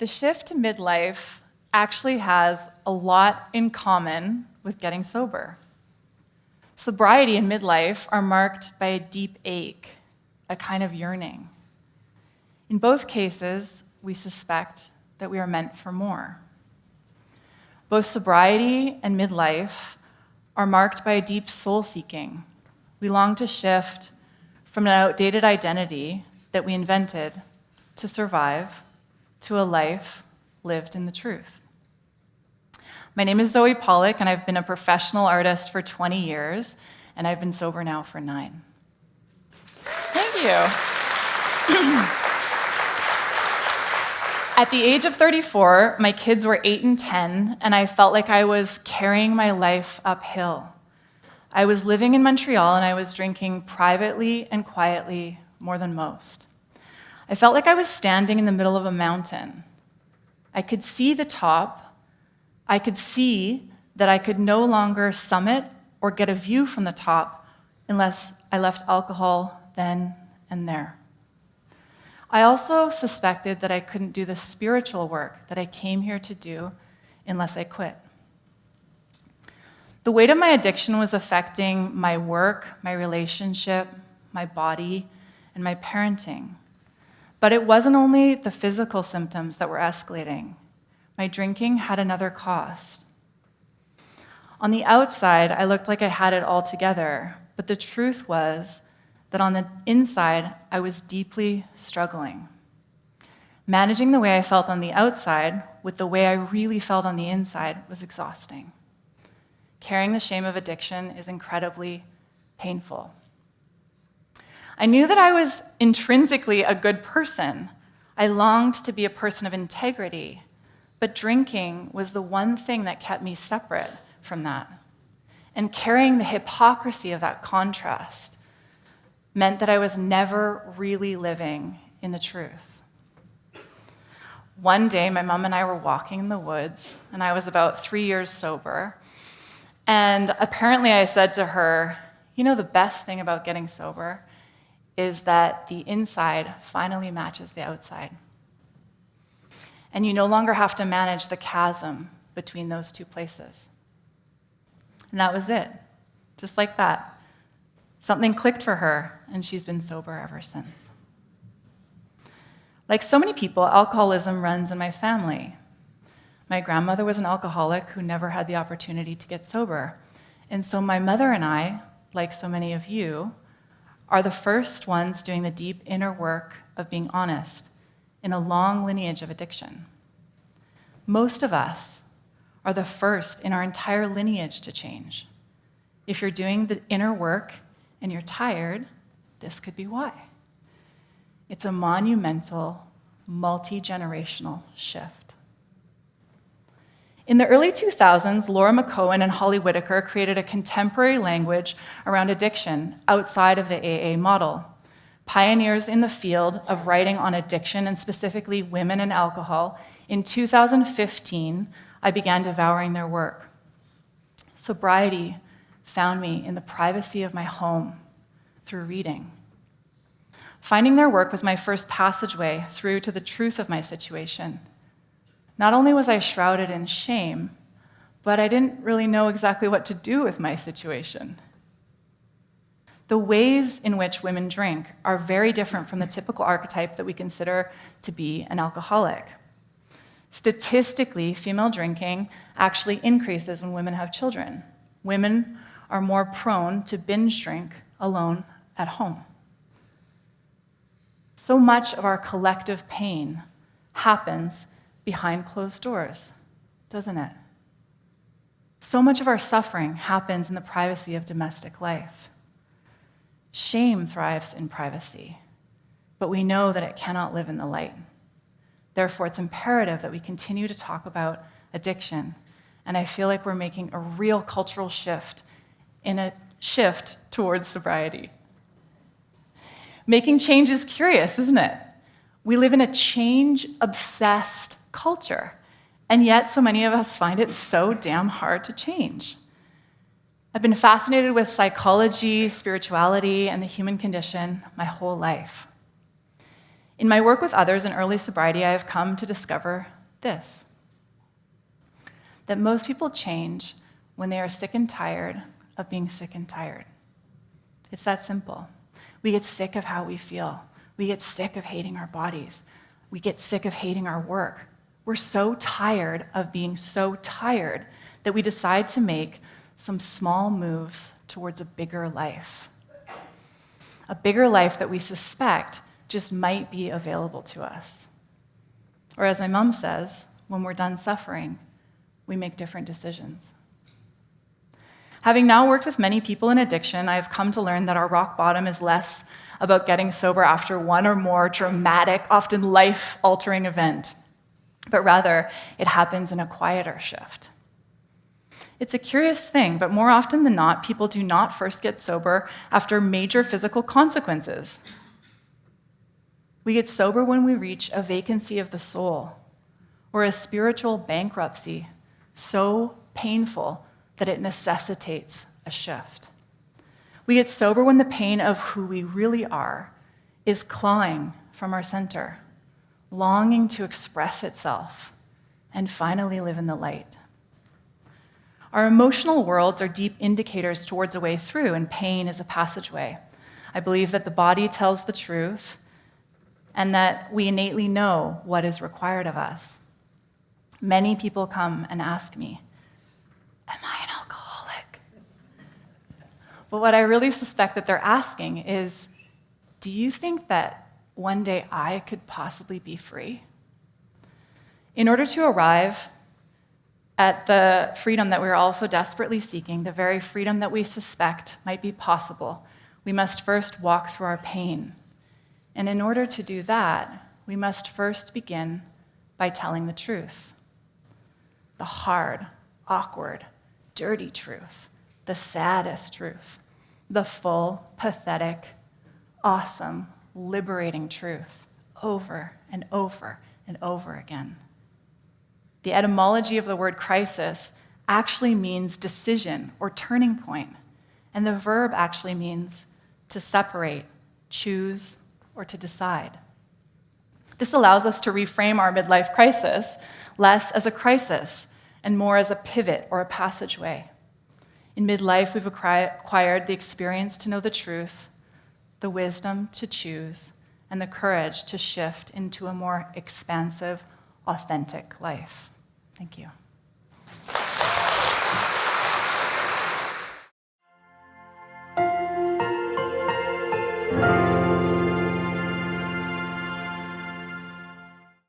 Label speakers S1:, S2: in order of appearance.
S1: The shift to midlife actually has a lot in common with getting sober. Sobriety and midlife are marked by a deep ache, a kind of yearning. In both cases, we suspect that we are meant for more. Both sobriety and midlife are marked by a deep soul-seeking. We long to shift from an outdated identity that we invented to survive to a life lived in the truth. My name is Zoë Pawlak, and I've been a professional artist for 20 years, and I've been sober now for 9. Thank you. At the age of 34, my kids were 8 and 10, and I felt like I was carrying my life uphill. I was living in Montreal, and I was drinking privately and quietly more than most. I felt like I was standing in the middle of a mountain. I could see the top. I could see that I could no longer summit or get a view from the top unless I left alcohol then and there. I also suspected that I couldn't do the spiritual work that I came here to do unless I quit. The weight of my addiction was affecting my work, my relationship, my body, and my parenting. But it wasn't only the physical symptoms that were escalating. My drinking had another cost. On the outside, I looked like I had it all together, but the truth was that on the inside, I was deeply struggling. Managing the way I felt on the outside with the way I really felt on the inside was exhausting. Carrying the shame of addiction is incredibly painful. I knew that I was intrinsically a good person. I longed to be a person of integrity, but drinking was the one thing that kept me separate from that. And carrying the hypocrisy of that contrast meant that I was never really living in the truth. One day, my mom and I were walking in the woods, and I was about 3 years sober. And apparently I said to her, "You know, the best thing about getting sober is that the inside finally matches the outside. And you no longer have to manage the chasm between those two places." And that was it, just like that. Something clicked for her, and she's been sober ever since. Like so many people, alcoholism runs in my family. My grandmother was an alcoholic who never had the opportunity to get sober. And so my mother and I, like so many of you, are the first ones doing the deep inner work of being honest in a long lineage of addiction. Most of us are the first in our entire lineage to change. If you're doing the inner work and you're tired, this could be why. It's a monumental, multi-generational shift. In the early 2000s, Laura McCohen and Holly Whitaker created a contemporary language around addiction outside of the AA model. Pioneers in the field of writing on addiction, and specifically women and alcohol, in 2015, I began devouring their work. Sobriety found me in the privacy of my home through reading. Finding their work was my first passageway through to the truth of my situation. Not only was I shrouded in shame, but I didn't really know exactly what to do with my situation. The ways in which women drink are very different from the typical archetype that we consider to be an alcoholic. Statistically, female drinking actually increases when women have children. Women are more prone to binge drink alone at home. So much of our collective pain happens behind closed doors, doesn't it? So much of our suffering happens in the privacy of domestic life. Shame thrives in privacy, but we know that it cannot live in the light. Therefore, it's imperative that we continue to talk about addiction, and I feel like we're making a real cultural shift in a shift towards sobriety. Making change is curious, isn't it? We live in a change-obsessed culture, and yet so many of us find it so damn hard to change. I've been fascinated with psychology, spirituality, and the human condition my whole life. In my work with others in early sobriety, I have come to discover this: that most people change when they are sick and tired of being sick and tired. It's that simple. We get sick of how we feel. We get sick of hating our bodies. We get sick of hating our work. We're so tired of being so tired that we decide to make some small moves towards a bigger life. A bigger life that we suspect just might be available to us. Or as my mom says, when we're done suffering, we make different decisions. Having now worked with many people in addiction, I have come to learn that our rock bottom is less about getting sober after one or more dramatic, often life-altering event, but rather it happens in a quieter shift. It's a curious thing, but more often than not, people do not first get sober after major physical consequences. We get sober when we reach a vacancy of the soul, or a spiritual bankruptcy so painful that it necessitates a shift. We get sober when the pain of who we really are is clawing from our center, longing to express itself and finally live in the light. Our emotional worlds are deep indicators towards a way through, and pain is a passageway. I believe that the body tells the truth and that we innately know what is required of us. Many people come and ask me, "Am I an alcoholic?" But what I really suspect that they're asking is, do you think that one day I could possibly be free? In order to arrive at the freedom that we're all so desperately seeking, the very freedom that we suspect might be possible, we must first walk through our pain. And in order to do that, we must first begin by telling the truth. The hard, awkward, dirty truth, the saddest truth, the full, pathetic, awesome, liberating truth, over and over and over again. The etymology of the word crisis actually means decision or turning point, and the verb actually means to separate, choose, or to decide. This allows us to reframe our midlife crisis less as a crisis and more as a pivot or a passageway. In midlife, we've acquired the experience to know the truth, the wisdom to choose, and the courage to shift into a more expansive, authentic life. Thank you.